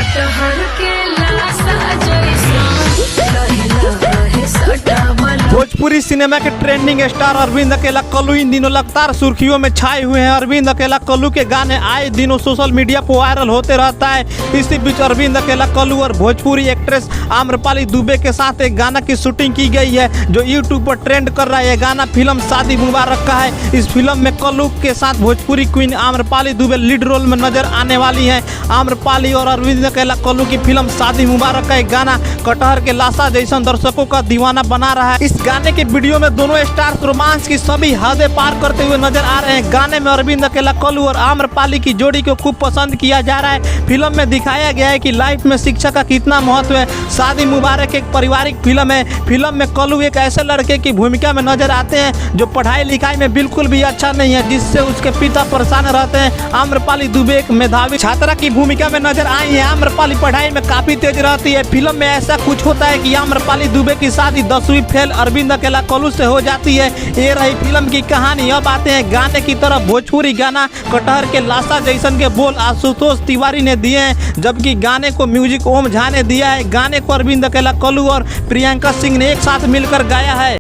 कटहर के लाशा जैसा लहिला रहे सटावल। भोजपुरी सिनेमा के ट्रेंडिंग स्टार अरविंद अकेला कल्लू इन दिनों लगातार सुर्खियों में छाए हुए हैं। अरविंद अकेला कल्लू के गाने आए दिनों सोशल मीडिया पर वायरल होते रहता है। इसी बीच अरविंद अकेला कल्लू और भोजपुरी एक्ट्रेस आम्रपाली दुबे के साथ एक गाना की शूटिंग की गई है जो यूट्यूब पर ट्रेंड कर रहा है। यह गाना फिल्म शादी मुबारक का है। इस फिल्म में कल्लू के साथ Bhojpuri queen Amrapali Dubey lead role में नजर आने वाली है। आम्रपाली और अरविंद अकेला कल्लू की फिल्म शादी मुबारक का एक गाना कटहर के लाशा जैसा दर्शकों का दीवाना बना रहा है। इस गाने के वीडियो में दोनों स्टार्स रोमांस की सभी हदें पार करते हुए नजर आ रहे हैं। गाने में अरविंद अकेला कल्लू और आम्रपाली की जोड़ी को खूब पसंद किया जा रहा है। फिल्म में दिखाया गया है कि लाइफ में शिक्षा का कितना महत्व है। शादी मुबारक एक पारिवारिक फिल्म है। फिल्म में कल्लू एक ऐसे लड़के की भूमिका में नजर आते हैं जो पढ़ाई लिखाई में बिल्कुल भी अच्छा नहीं है, जिससे उसके पिता परेशान रहते हैं। आम्रपाली दुबे एक मेधावी छात्रा की भूमिका में नजर आई है। आम्रपाली पढ़ाई में काफी तेज रहती है। फिल्म में ऐसा कुछ होता है कि आम्रपाली दुबे की शादी 10वीं फेल अरविंद अकेला कल्लू से हो जाती है। ये रही फिल्म की कहानी। अब आते हैं गाने की तरफ। भोजपुरी गाना कटहर के लाशा जैसन के बोल आशुतोष तिवारी ने दिए हैं, जबकि गाने को म्यूजिक ओम झा ने दिया है। गाने को अरविंद अकेला कल्लू और प्रियंका सिंह ने एक साथ मिलकर गाया है।